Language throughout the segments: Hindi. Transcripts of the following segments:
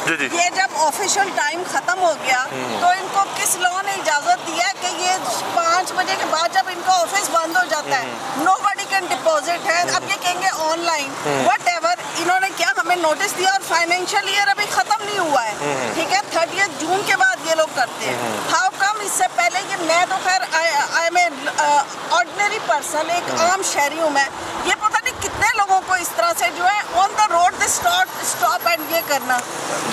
ये जब ऑफिशियल टाइम खत्म हो गया तो इनको किस लॉ ने इजाजत दिया कि ये 5 बजे के बाद जब इनका ऑफिस बंद हो जाता है नोबडी कैन डिपॉजिट है। अब ये कहेंगे ऑनलाइन व्हाटएवर, इन्होंने क्या हमें नोटिस दिया और फाइनेंशियल ईयर अभी खत्म नहीं हुआ है, ठीक है, 30 जून के बाद ये लोग करते हैं। हाउ कम इससे पहले कि मैं तो खैर I am a ordinary person, एक आम शहरी हूँ मैं, ये पता नहीं कितने लोगों को इस तरह से जो है on the road they stop and ये करना,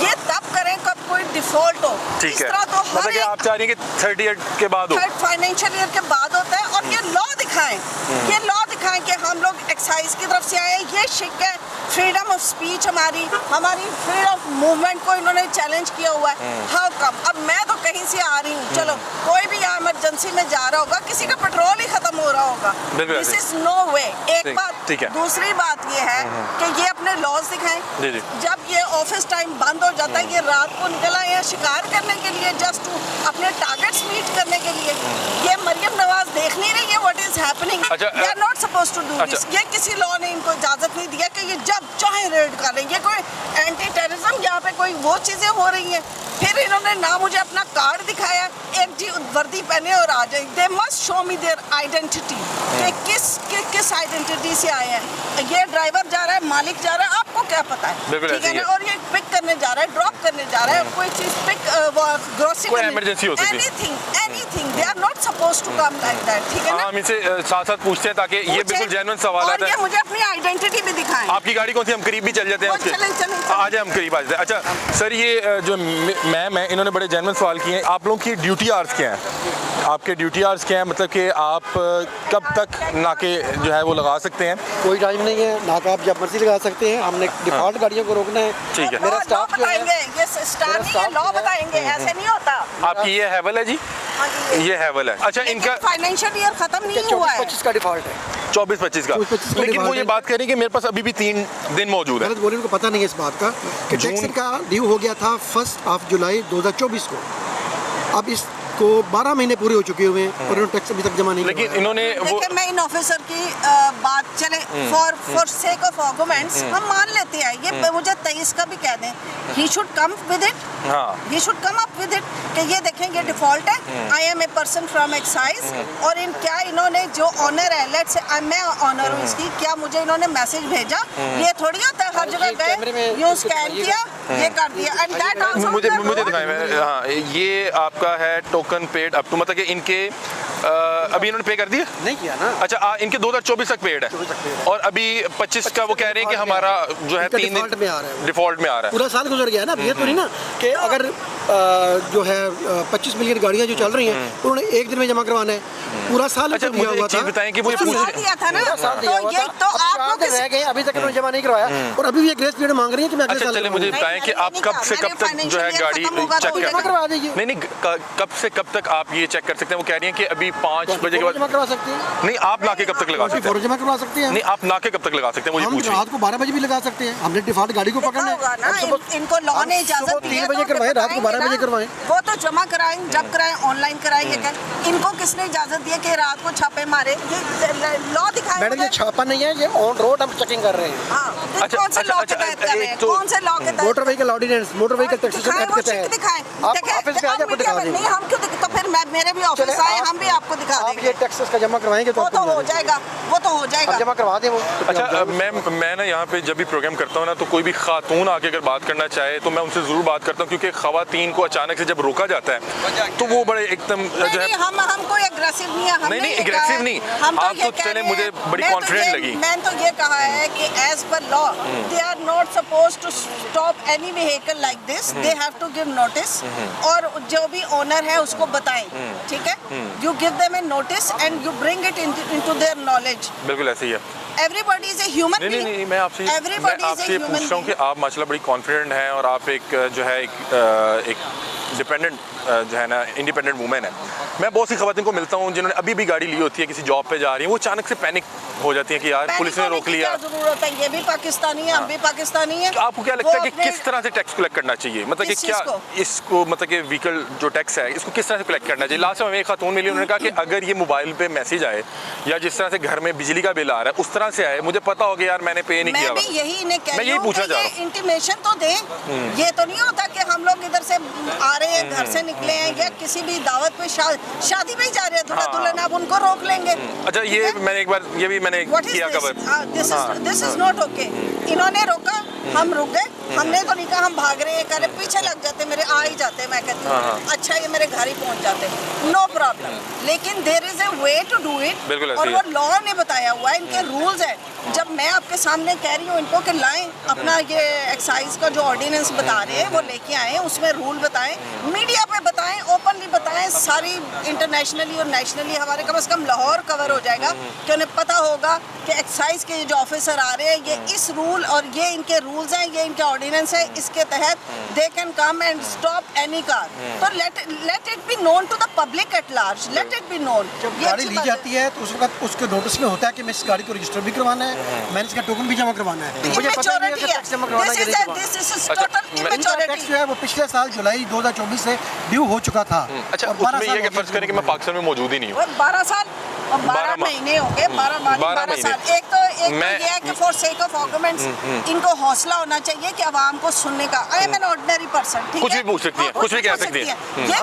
ये तब करें कब कोई डिफॉल्ट हो। ठीक इस है, तरह तो मतलब कि आप चाह रही हैं कि 38 के बाद हो, फाइनेंशियल ईयर के बाद होता है। और ये लॉ दिखाएं, ये लॉ दिखाएं कि हम लोग एक्साइज की तरफ से आए हैं, ये शिक है, फ्रीडम ऑफ स्पीच हमारी फ्रीडम ऑफ मूवमेंट को इन्होंने चैलेंज किया हुआ है। हाउ कम, अब मैं तो कहीं से आ रही हूँ, चलो कोई भी यहाँ इमरजेंसी में जा रहा होगा, किसी का पेट्रोल ही खत्म हो रहा होगा, दिस इज नो वे। एक बात, दूसरी बात ये है कि ये अपने लॉज दिखाएं। जब ये ऑफिस टाइम बंद हो जाता है, ये रात को निकल आए हैं शिकार करने के लिए, जस्ट टू अपने टारगेट्स मीट करने के लिए। ये मरियम नवाज देख नहीं रही है what is happening, they are not supposed to do this. ये किसी लॉ ने इनको इजाजत नहीं दिया कि ये जब चाहे रेड करें। ये कोई एंटी टेररिज्म यहाँ पे कोई वो चीजें हो रही हैं। फिर इन्होंने ना मुझे अपना कार्ड दिखाया, एक जी वर्दी पहने और आ जाए, they must show me their identity कि किस आइडेंटिटी से आए हैं। ये ड्राइवर जा रहा है, मालिक जा रहा है, आपको क्या पता है, ठीक है ना। और ये पिक करने जा रहा है, ड्रॉप करने जा रहा है, कोई चीज पिक ग्रोसरी, इमरजेंसी हो सकती है, anything, they are not supposed to come like that, ठीक है ना। हम इनसे साथ-साथ पूछते हैं ताकि ये बिल्कुल जेन्युइन सवाल है। और ये मुझे अपनी आइडेंटिटी भी दिखाएं। आपकी गाड़ी कौन सी, हम करीब भी चल जाते हैं उसके, आ जाए हम करीब आ जाते हैं। अच्छा सर, ये जो मैम है, इन्होंने बड़े जेन्युइन सवाल किए हैं। आप लोगों की ड्यूटी आवर्स क्या हैं? आपके ड्यूटी आवर्स क्या हैं, मतलब कि आप कब तक नाके जो है वो लगा सकते हैं? कोई टाइम नहीं है, नाका आप जब मर्जी लगा सकते हैं। हमने डिफॉल्ट गाड़ियों को रोकना है। ठीक है, मेरा स्टाफ जो है ये स्टाफ ये लॉ बताएंगे, ऐसे नहीं होता। आपकी ये हैवल है जी, ये हैवल है। अच्छा, इनका फाइनेंशियल ईयर खत्म नहीं हुआ है, 24-25 का डिफॉल्ट है, 24-25 का। लेकिन वो ये बात कह रही है कि मेरे पास अभी भी 3 दिन मौजूद है। बोले उनको पता नहीं है इस बात का कि टैक्स का ड्यू हो गया था 1 जुलाई 2024 को। अब इसको 12 महीने पूरे हो चुके हुए हैं और इन्होंने टैक्स अभी तक जमा नहीं किया। लेकिन इन्होंने वो, मैं इन ऑफिसर की बात चले फॉर सेक ऑफ आर्गुमेंट्स हम मान लेते हैं, ये मुझे 23 का भी कह दें, he should come with it, he should come up with it कि ये देखें ये डिफॉल्ट है, I am a person from excise. और इन क्या इन्होंने जो ऑनर है, लेट्स से मैं ऑनर हूँ इसकी, क्या मुझे इन्होंने मैसेज भेजा? ये थोड़ी होता है हर जगह गए यूं स्कैन किया, ये कर दिया, एंड दैट आल्सो मुझे दिखाएं। हाँ, ये आपका है टोकन पेड अप टू, मतलब कि इनके अभी इन्होंने पे कर दिया नहीं किया ना। अच्छा, इनके 2024 तक पेड है और अभी 25 का वो कह रहे हैं कि हमारा जो है 3 डिफॉल्ट में आ रहा है, डिफॉल्ट में आ रहा है। पूरा साल गुजर गया ना। ये तो नहीं ना कि अगर जो है 25 मिलियन गाड़ियाँ जो चल रही हैं उन्होंने एक दिन में जमा करवाना है, पूरा साल अच्छा, दिया हुआ था। बताएं कि वो दिया था ना, तो ये तो आपको रह गए, अभी तक उन्होंने जमा नहीं करवाया और अभी भी ये ग्रेस पीरियड मांग रही है कि मैं अगले साल। चलिए मुझे बताएं कि आप कब से कब तक जो है गाड़ी चेक करवा दीजिए। नहीं, कब से कब तक आप ये चेक कर सकते हैं? वो कह रही हैं कि अभी 5 बजे के बाद जमा करवा सकते हैं। नहीं, आप नाके कब तक लगा सकते हैं? जमा करवा सकते हैं। नहीं, आप नाके कब तक लगा सकते हैं? मुझे हम पूछिए। रात को 12 बजे भी लगा सकते हैं, हमने डिफॉल्ट गाड़ी को पकड़ना है। इनको लॉ ने इजाजत दी है 3 बजे करवाएं, रात को 12 बजे करवाएं। वो तो जमा कराएं, जब कराएं, ऑनलाइन कराएं, ये कर। इनको किसने इजाजत दी है कि रात को छापे मारे? लॉ दिखाएं। मैडम ये छापा नहीं है, ये ऑन रोड हम चेकिंग कर रहे हैं। हाँ, कौन से लॉ के तहत कर रहे हैं? कौन से लॉ के तहत? Motor vehicle ordinance, motor vehicle taxation act के तहत। दिखाएं, आप ऑफिस पे आ जाए, आपको दिखा देंगे। नहीं, हम क्यों तो फिर मेरे भी ऑफिस आए, हम भी आपको दिखा आप देंगे। ये टैक्सेस का जमा करवाएंगे तो वो तो हो जाएगा, वो तो हो जाएगा, जमा करवा दें वो। अच्छा, मैं ना यहाँ पे जब भी प्रोग्राम करता हूँ ना, तो कोई भी खातून आके अगर बात करना चाहे तो मैं उनसे ज़रूर बात करता हूँ, क्योंकि ख़वातीन को अचानक से जब रोका जाता है तो वो बड़े एकदम जो है, हम कोई एग्रेसिव नहीं है। नहीं एग्रेसिव नहीं, आप तो चले, मुझे बड़ी कॉन्फिडेंट लगी। मैंने तो ये कहा है कि as per law they are not suppose to stop any vehicle like this, they have to give notice, और जो भी ओनर है उसको बताएं, ठीक है, you give them a notice and you bring it into their knowledge. बिल्कुल ऐसे ही है। Everybody is a human being. नहीं, मैं आपसे ये पूछ रहा हूँ कि आप माशाल्लाह बड़ी कॉन्फिडेंट हैं और आप एक जो है एक डिपेंडेंट जो है ना इंडिपेंडेंट वुमेन है, मैं बहुत सी खवातीन को मिलता हूँ जिन्होंने अभी भी गाड़ी ली होती है, किसी जॉब पे जा रही है, वो अचानक से पैनिक हो जाती है कि यार पुलिस ने रोक लिया। क्या जरूरत है, ये भी पाकिस्तानी है, हम भी पाकिस्तानी है। आपको क्या लगता है कि किस तरह से टैक्स कलेक्ट करना चाहिए, मतलब कि क्या इसको, मतलब कि व्हीकल जो टैक्स है इसको किस तरह से कलेक्ट करना चाहिए? लास्ट में हमें एक खातून मिली, उन्होंने कहा कि अगर ये मोबाइल पे मैसेज आए या जिस तरह से घर में बिजली का बिल आ रहा है उस तरह से आए, मुझे पता हो गया यार मैंने पे नहीं किया। मैं भी यही इन्हें कह मैं यही पूछना चाह रहा हूँ, इंटीमेशन तो दें। ये तो नहीं होता कि हम लोग इधर से आ रहे हैं, घर से निकले हैं या किसी भी दावत पे शादी में ही जा रहे हैं, दूल्हा दुल्हन, आप उनको रोक लेंगे। अच्छा, ये मैंने एक बार ये भी मैंने किया cover. This is not okay. इन्होंने रोका, हम रुक गए, हमने तो नहीं कहा हम भाग रहे हैं, करे पीछे लग जाते, मेरे आ ही जाते, मैं कहती हूँ अच्छा ये मेरे घर ही पहुंच जाते, नो प्रॉब्लम। लेकिन there is a way to do it, और वो लॉ ने बताया हुआ है, इनके रूल्स है। जब मैं आपके सामने कह रही हूँ इनको कि लाएं अपना ये एक्साइज का जो ऑर्डिनेंस बता रहे हैं वो लेके आए, उसमें रूल बताएं, मीडिया पे बताएं, ओपनली बताएं, सारी इंटरनेशनली और नेशनली हमारे कम से कम लाहौर कवर हो जाएगा कि उन्हें पता होगा कि एक्साइज के जो ऑफिसर आ रहे हैं ये इस रूल और ये इनके रूल्स हैं, ये इनके ऑर्डिनेंस है, इसके तहत they can come and stop any car. तो let it be known to the public at large, let it be known. जब गाड़ी ली जाती है तो उसके बाद उसके नोटिस में होता है कि मैं इस गाड़ी को रजिस्टर भी करवाना है, मैंने इसका टोकन भी जमा करवाना है, मुझे पता नहीं है कि टैक्स जमा करवाना है। टैक्स जो है वो पिछले साल जुलाई 2024 से ड्यू हो चुका था। अच्छा, उसमें ये फर्ज करें कि मैं पाकिस्तान में मौजूद ही नहीं हूँ, 12 साल और 12 महीने हो गए, 12 साल। एक तो ये है कि फॉर सेक ऑफ आर्गुमेंट्स इनको हौसला होना चाहिए कि आवाम को सुनने का। I am an ordinary person, ठीक है, कुछ भी पूछ सकती है, कुछ भी कह सकती है। ये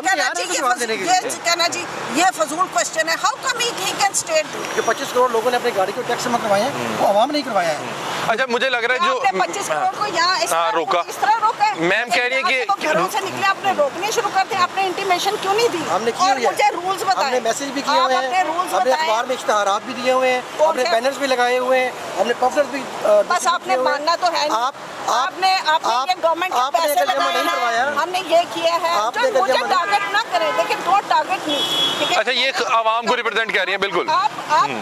कहना चाहिए, ये फजूल क्वेश्चन है। How come he can state जो 25 करोड़ लोगों ने अपनी गाड़ी को टैक्स जमा करवाए हैं वो आवाम नहीं करवाया है। अच्छा, मुझे लग रहा है जो 25 करोड़ को यहाँ रोका, इस तरह रोका है। मैम कह रही है कि घरों से निकले आपने रोकने शुरू कर दिया, आपने इंटीमेशन क्यों नहीं दी? हमने की हुई है, मुझे रूल्स बताएं, हमने मैसेज भी किए हुए हैं, हमने अखबार में इश्तिहारात भी दिए हुए हैं, हमने बैनर्स भी लगाए हुए हैं, हमने पॉस्टर्स भी। बस आपने मानना तो है, आपने ये गवर्नमेंट के पैसे लगाए हैं, हमने ये किया है, जो मुझे टारगेट ना करें, लेकिन दो टारगेट नहीं, ठीक है। अच्छा, ये आवाम को रिप्रेजेंट कर रही है, बिल्कुल आप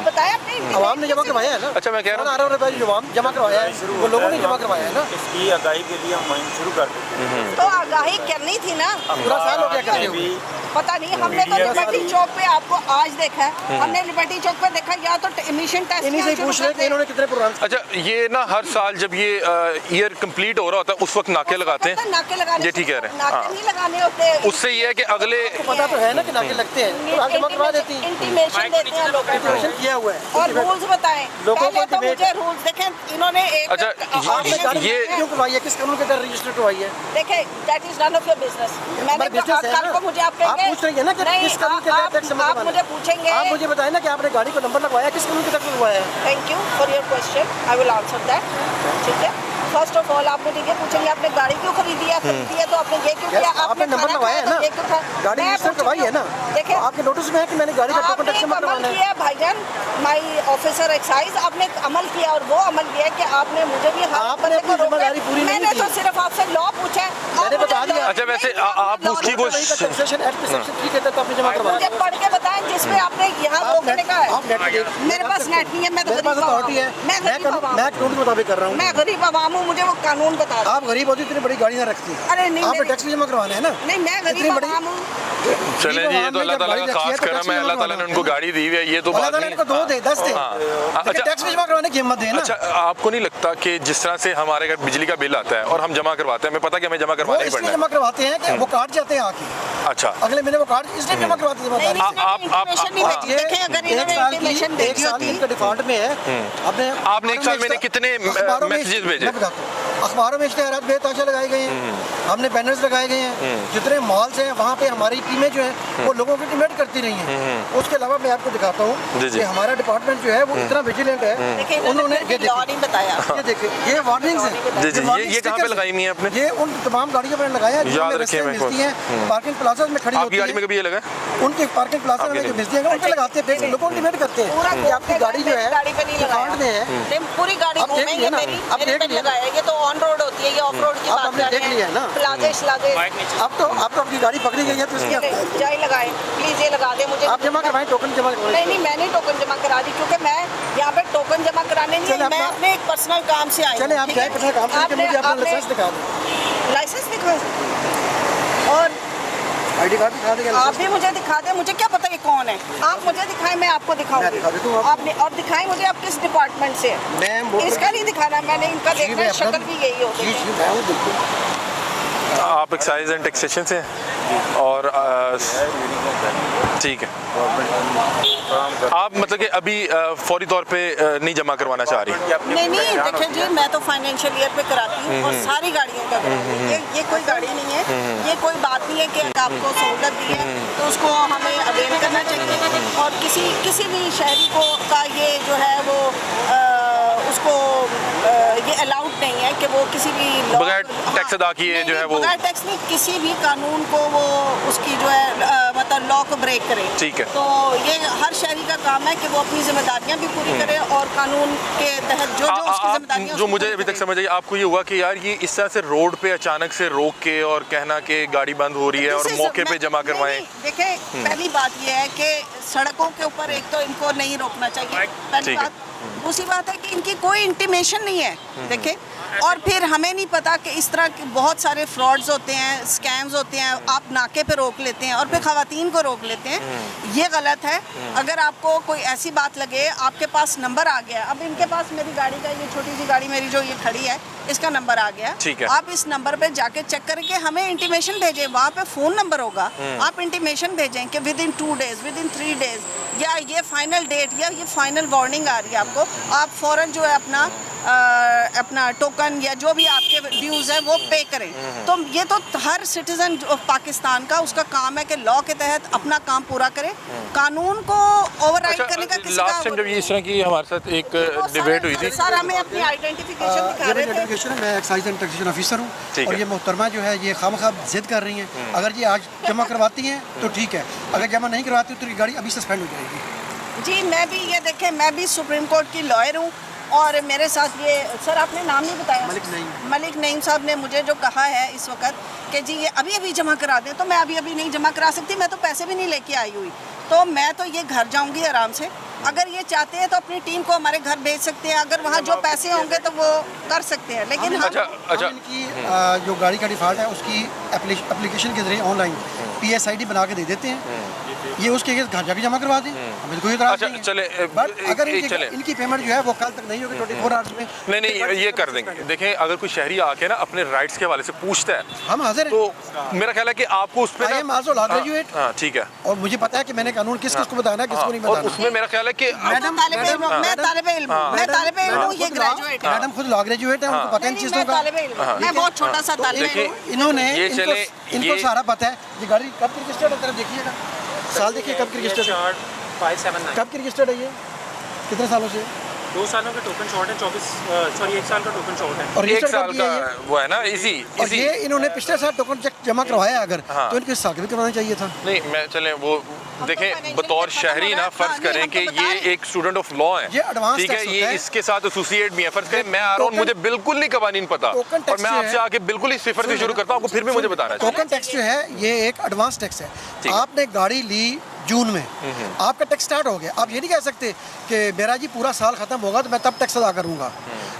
बताएं अपने आवाम ने जमा करवाया है ना। अच्छा, मैं कह रहा हूँ ₹18 रुपए जो आवाम जमा करवाया है वो लोगों ने जमा करवाया है ना। इसकी आगाही के लिए हम मुहिम शुरू कर देते हैं। तो आगाही करनी थी ना, पूरा साल हो गया करते हुए। पता नहीं, हमने तो लिबर्टी चौक पे आपको आज देखा है, हमने लिबर्टी चौक पे देखा, या तो इमिशन टेस्ट इन्हीं से पूछ रहे हैं कि इन्होंने कितने प्रोग्राम। अच्छा, ये ना हर साल जब ये ईयर कंप्लीट हो रहा होता है उस वक्त नाके लगाते हैं, नाके लगाने, ये ठीक कह रहे हैं। नाके नहीं लगाने होते, उससे ये है कि अगले पता तो है ना कि नाके लगते हैं, तो आप जमा करवा देती हैं, इंटीमेशन देते हैं लोगों को, इंटीमेशन किया हुआ है। और रूल्स बताएं लोगों पहले को तो मुझे रूल्स देखें, इन्होंने एक अच्छा, आपने गाड़ी ये क्यों करवाई है, किस कानून के तहत रजिस्टर करवाई है? देखें, that is none of your business. मैंने business है कल ना। को मुझे आप आप पूछ रही है ना कि किस कानून के तहत टैक्स जमा आप करवाना मुझे है? पूछेंगे, आप मुझे बताएं ना कि आपने गाड़ी को नंबर लगवाया, किस कानून के तहत लगवाया है? Thank you for your question, I will answer that, ठीक है। फर्स्ट ऑफ ऑल आप मुझे ये पूछेंगे आपने गाड़ी क्यों खरीदी है तो आपने ये क्यों किया, आपने नंबर लगवाया है ना, ये क्यों था, गाड़ी रजिस्टर करवाई है ना। देखिए, आपके नोटिस में है कि मैंने गाड़ी का टोकन टैक्स जमा करवाना है। किया भाईजान, माय ऑफिसर एक्साइज, आपने अमल किया, और वो अमल किया कि आपने मुझे भी आपने अपनी जिम्मेदारी पूरी नहीं मैंने की। तो सिर्फ आपसे लॉ पूछा है, मैंने बता दिया। अच्छा, वैसे आप उसकी वो टैक्सेशन एक्ट में सेक्शन 3 के तहत आपने जमा करवाया। मुझे पढ़ के बताएं जिसमें आपने यहाँ रोकने का है। आप नेट पे देख, मेरे पास नेट नहीं है, मैं तो मेरे पास गरीब अथॉरिटी है, मैं गरीब आवाम मैं कानून के मुताबिक कर रहा हूँ। मैं गरीब आवाम हूँ, मुझे वो कानून बता दो। आप गरीब होती इतनी बड़ी गाड़ी ना रखती, अरे नहीं, आपने टैक्स भी जमा करवाना है ना। नहीं, मैं इतनी गरीब बड़ी- आवाम हूँ। चले जी, ये तो अल्लाह ताला का खास करम है, अल्लाह ताला ने उनको गाड़ी दी हुई है, ये तो अल्लाह बात ताला नहीं। इनको 2 दे 10 दे, अच्छा, टैक्स भी जमा करवाने की हिम्मत दे ना। अच्छा, आपको नहीं लगता कि जिस तरह से हमारे घर बिजली का बिल आता है और हम जमा करवाते हैं, हमें पता कि हमें जमा वो करवाना ही इसलिए पड़ना जमा करवाते हैं कि वो काट जाते हैं आके, है। अच्छा, अगले महीने वो काट इसलिए जमा करवाते हैं। नहीं, जिम्मेदारी इसने इंटीमेशन नहीं भेजी। देखें, अगर इन्होंने इंटीमेशन एक भेजी साल होती, इनका डिफॉल्ट में है। आपने एक साल में कितने अखबारों में- मैसेजेस भेजे? मैं बताता हूँ, अखबारों में इश्तिहारात बेताशा लगाए गए हैं, हमने बैनर्स लगाए गए हैं, जितने मॉल्स हैं वहाँ पे हमारी टीमें जो हैं वो लोगों को इंटीमेट करती रही हैं। उसके अलावा मैं आपको दिखाता हूँ जी, जी। कि हमारा डिपार्टमेंट जो है वो इतना विजिलेंट है, देखिए, उन्होंने ये लॉ नहीं बताया। देखिए ये वार्निंग्स हैं। जी, जी, ये कहाँ पे लगाई हुई हैं आपने? ये उन तमाम गाड़ियों पर लगाया है जो याद हमें रखिए, रस्ते में मेरे को। मिलती हैं, पार्किंग प्लाजा में खड़ी होती आपकी गाड़ी हैं, में कभी ये लगा? उनके पार्किंग प्लाजा में जो मिलती है उनके लगाते हैं, फिर लोगों को इंटीमेट करते पूरा हैं कि आपकी गाड़ी जो है गाड़ी पे नहीं डिफॉल्ट में है। नहीं, पूरी गाड़ी आप देख घूमेंगे लिया ना, मेरी, आप मेरे देख पे लिया ना। लगाया है। ये तो ऑन रोड होती है, ये ऑफ रोड की आप बात हमने कर देख रहे लिया है ना। हैं। प्लाजे श्लाजे अब तो आपकी गाड़ी पकड़ी गई है तो इसकी जाए लगाए, प्लीज ये लगा दे मुझे। आप जमा करवाएं, टोकन जमा करवाएं। नहीं नहीं, मैंने टोकन जमा करा दी, क्योंकि मैं यहाँ पे टोकन जमा कराने नहीं चले, आई, मैं अपना- अपने एक पर्सनल काम से आई चले हूँ, आप ठीक जाए है? अपना काम करके मुझे अपना लाइसेंस दिखा दो। लाइसेंस दिखाओ। और आईडी कार्ड दिखा देंगे। आप भी मुझे दिखा दें, मुझे क्या पता ये कौन है। आप मुझे दिखाएं, मैं आपको मैं दिखा देता हूँ दिखाऊंगी। आपने और दिखाएं मुझे आप किस डिपार्टमेंट से हैं। मैं इसका नहीं दिखाना, मैंने इनका जी, देखना है, मैं शक्ल अपना- भी यही होती जी है। जी मैं हूँ बिल्कुल। आप एक्साइज एंड टैक्सेशन से हैं और ठीक है। आप मतलब कि अभी फौरी तौर पे नहीं जमा करवाना चाह रही? नहीं देखिए जी, मैं तो फाइनेंशियल ईयर पे कराती हूँ और सारी गाड़ियों का कराती हूँ। ये कोई गाड़ी नहीं है, ये कोई बात नहीं है कि अगर आपको सहूलत दी है तो उसको हमें अवेल करना चाहिए। और किसी भी शहरी को का ये जो है वो उसको ये अलाउड नहीं है कि वो किसी भी बगैर टैक्स अदा किए जो है वो बगैर टैक्स नहीं, किसी भी कानून को वो उसकी जो है मतलब लॉ को ब्रेक करे। ठीक है। तो ये हर शहरी का काम है कि वो अपनी जिम्मेदारियां भी पूरी करे और कानून के तहत जो उसकी जिम्मेदारियां जो मुझे अभी तक समझ आई, आपको ये हुआ कि यार ये इस तरह से रोड पे अचानक से रोक के और कहना कि गाड़ी बंद हो रही है और मौके पे जमा करवाएं। देखिए पहली बात ये है कि सड़कों के ऊपर एक तो इनको नहीं रोकना चाहिए, पहली ठीक है। बात। दूसरी बात है कि इनकी कोई इंटीमेशन नहीं है, देखिए। और फिर हमें नहीं पता कि इस तरह के बहुत सारे फ्रॉड्स होते हैं, स्कैम्स होते हैं। आप नाके पे रोक लेते हैं और फिर खवातीन को रोक लेते हैं, ये गलत है। अगर आपको कोई ऐसी बात लगे, आपके पास नंबर आ गया, अब इनके पास मेरी गाड़ी का ये छोटी सी गाड़ी मेरी जो ये खड़ी है इसका नंबर आ गया, ठीक है। आप इस नंबर पे जाके चेक करके हमें इंटीमेशन भेजें, वहाँ पे फ़ोन नंबर होगा, आप इंटीमेशन भेजें कि with in 2 days, with in 3 days, या ये फाइनल डेट या ये फाइनल वार्निंग आ रही है आपको, आप फ़ौरन जो है अपना टोकन या जो भी आपके ड्यूज़ है वो पे करें। तो ये तो हर सिटीज़न पाकिस्तान का उसका काम है कि लॉ के तहत अपना काम पूरा करे, कानून को ओवरराइड करने का किसी लास्ट टाइम का। जब ये इस तरह की हमारे साथ एक डिबेट हुई थी, सर हमें अपनी आइडेंटिफिकेशन दिखा ये रहे मेरी थे। एजुकेशन है, मैं एक्साइज एंड टैक्सेशन ऑफिसर हूँ। ठीक और है। ये मोहतरमा जो है ये खामखा जिद कर रही हैं। अगर ये आज जमा करवाती हैं तो ठीक है, अगर जमा नहीं करवाती तो ये गाड़ी अभी सस्पेंड हो जाएगी। जी मैं भी ये देखें, मैं भी सुप्रीम कोर्ट की लॉयर हूँ और मेरे साथ ये सर आपने नाम नहीं बताया, मलिक नईम साहब ने मुझे जो कहा है इस वक्त कि जी ये अभी जमा करा दें, तो मैं अभी नहीं जमा करा सकती, मैं तो पैसे भी नहीं लेके आई हुई। तो मैं तो ये घर जाऊंगी आराम से। अगर ये चाहते हैं तो अपनी टीम को हमारे घर भेज सकते हैं, अगर वहाँ जो पैसे होंगे तो वो कर सकते हैं, लेकिन हम अच्छा इनकी जो गाड़ी का डिफ़ॉल्ट है उसकी एप्लीकेशन के जरिए ऑनलाइन PSID बना के दे देते हैं, ये उसके घर जाके जमा करवा दें, हमें कोई इतराज़ अच्छा नहीं है। चले बट अगर चले इनकी पेमेंट जो है वो कल तक नहीं होगी 24 आवर्स में। नहीं ये कर देंगे। देखें अगर कोई शहरी आके ना अपने राइट्स के हवाले से पूछता है हम हाजिर हैं। तो मेरा ख्याल है कि आपको उस I am also law graduate। हाँ ठीक है। और मुझे पता है कि मैंने कानून किस को बताना है, किसको नहीं और बताना। उसमें मेरा ख्याल है कि मैं तालिबे इल्म हूँ, ये ग्रेजुएट है। मैडम खुद लॉ ग्रेजुएट है, उनको पता है इन चीज़ों का। मैं बहुत छोटा सा तालिबे देखिए, हूँ। इन्होंने ये चले, इनको ये- सारा पता है। ये गाड़ी कब की रजिस्टर्ड है, तरफ देखिएगा, साल देखिए कब की रजिस्टर्ड है, 579 कब की रजिस्टर्ड है, ये कितने सालों से। 2 सालों का टोकन शॉर्ट है, 1 साल का टोकन शॉर्ट है। और एक रजिस्टर्ड साल कब का किया है ये? वो है ना इसी और ये इन्होंने पिछले साल टोकन चेक जमा करवाया अगर, हाँ। तो इनको इस साल भी करवाना चाहिए था। नहीं मैं चले वो देखें financial बतौर खत्म शहरी हो ना रहा है। फर्ज हाँ, करें नहीं, कि हम तो बता ये रहे हैं। एक स्टूडेंट ऑफ लॉ है, ये advanced ठीक है, tax ये होता है। इसके साथ एसोसिएट भी है। फर्ज करें मैं आ रहा हूँ, मुझे बिल्कुल नहीं कवानीन पता टोकन और टैक्स मैं जो आपसे है- आके बिल्कुल ही सिफर से शुरू करता हूँ, आपको फिर भी मुझे बताना चाहिए। टोकन टैक्स जो है ये एक एडवांस टैक्स है। ठीक है। आपने गाड़ी ली जून में, आपका टैक्स स्टार्ट हो गया, आप ये नहीं कह सकते कि मेरा जी पूरा साल खत्म होगा तो मैं तब टैक्स अदा करूंगा।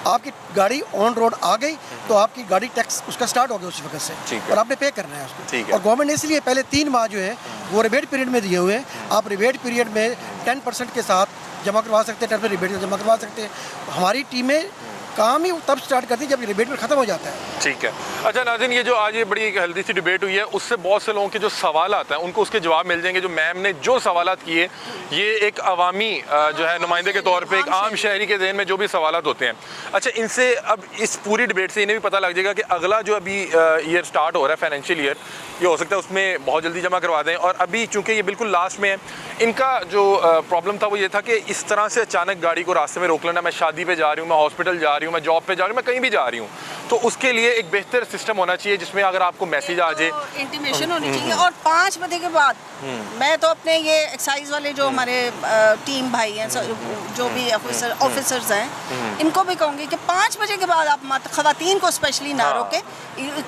आपकी गाड़ी ऑन रोड आ गई तो आपकी गाड़ी टैक्स उसका स्टार्ट हो गया उस वक्त से, ठीक है। और आपने पे करना है उसको। ठीक है। और गवर्नमेंट ने इसलिए पहले 3 माह जो है वो रिबेट पीरियड में दिए हुए हैं। आप रिबेट पीरियड में 10% के साथ जमा करवा सकते हैं, 10% रिबेट जमा करवा सकते हैं। हमारी टीमें काम ही तब स्टार्ट करती है जब रिबेट में ख़त्म हो जाता है। ठीक है। अच्छा नाज़रीन, ये जो आज ये बड़ी एक हेल्दी सी डिबेट हुई है, उससे बहुत से लोगों के जो सवाल आते हैं उनको उसके जवाब मिल जाएंगे। जो मैम ने जो सवाल किए, ये एक अवामी जो है नुमाइंदे के तौर पे एक आम शहरी के ज़हन में जो भी सवाल होते हैं, अच्छा इनसे अब इस पूरी डिबेट से इन्हें भी पता लग जाएगा कि अगला जो अभी ईयर स्टार्ट हो रहा है फाइनेंशियल ईयर, ये हो सकता है उसमें बहुत जल्दी जमा करवा दें। और अभी चूँकि ये बिल्कुल लास्ट में है, इनका जो प्रॉब्लम था वो ये था कि इस तरह से अचानक गाड़ी को रास्ते में रोक लेना, मैं शादी पे जा रही हूँ, मैं हॉस्पिटल जा रही हूँ, मैं जॉब पे जा रही हूँ, मैं कहीं भी जा रही हूँ, तो उसके लिए एक बेहतर सिस्टम होना चाहिए जिसमें अगर आपको मैसेज आ जाए, इंटीमेशन होनी चाहिए। और 5 बजे के बाद मैं तो अपने ये एक्साइज वाले जो हमारे टीम भाई हैं, जो भी ऑफिसर्स हैं, इनको भी कहूँगी कि 5 बजे के बाद आप खवातीन को स्पेशली ना रोके।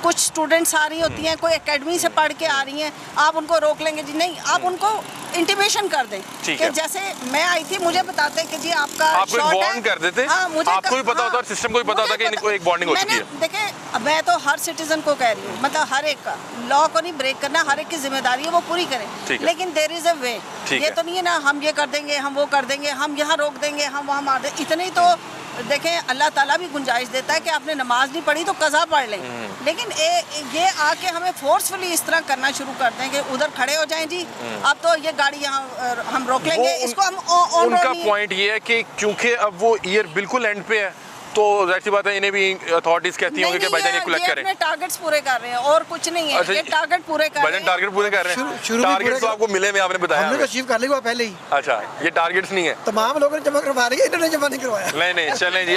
कुछ स्टूडेंट्स आ रही होती हैं, कोई एकेडमी से पढ़ के आ रही हैं, आप उनको रोक लेंगे जी? नहीं, आप उनको इंटीमेशन कर दें ठीक कि है। जैसे मैं आई थी, मुझे बताते कि जी आपका आपको एक short है। बॉन्ड कर देते, हाँ, मुझे आपको भी पता होता और सिस्टम को भी पता होता कि इनको एक बॉन्डिंग हो चुकी है। देखिए, मैं तो हर सिटीजन को कह रही हूँ, मतलब हर एक का लॉ को नहीं ब्रेक करना, हर एक की जिम्मेदारी है वो पूरी ठीक करें, है। लेकिन देयर इज अ वे। ठीक ये है। तो नहीं है ना हम ये कर देंगे, हम वो कर देंगे, हम यहाँ रोक देंगे, हम वहाँ मार देंगे, इतने ही तो देखें अल्लाह ताला भी गुंजाइश देता है कि आपने नमाज नहीं पढ़ी तो कज़ा पढ़ लें, लेकिन ये आके हमें फोर्सफुली इस तरह करना शुरू कर दें कि उधर खड़े हो जाएं जी, अब तो ये गाड़ी यहाँ हम रोक लेंगे, इसको हम ऑन उनका पॉइंट ये है कि क्योंकि अब वो ईयर बिल्कुल एंड पे है, तो जाहिर सी बात है इन्हें भी अथॉरिटीज कहती होंगी कि भाईजान ये कलेक्ट करें। अपने टारगेट्स पूरे कर रहे हैं और कुछ नहीं है। अच्छा, ये टारगेट पूरे कर रहे भाईजान हैं। टारगेट पूरे कर रहे हैं। शुरू में टारगेट पूरे तो आपको मिले में आपने बताया हमने तो हमें। अचीव कर लिया पहले ही। अच्छा, ये टारगेट्स नहीं है। तमाम लोगों ने जमा करवा रही है, इन्होंने जमा नहीं करवाया। नहीं चलें जी।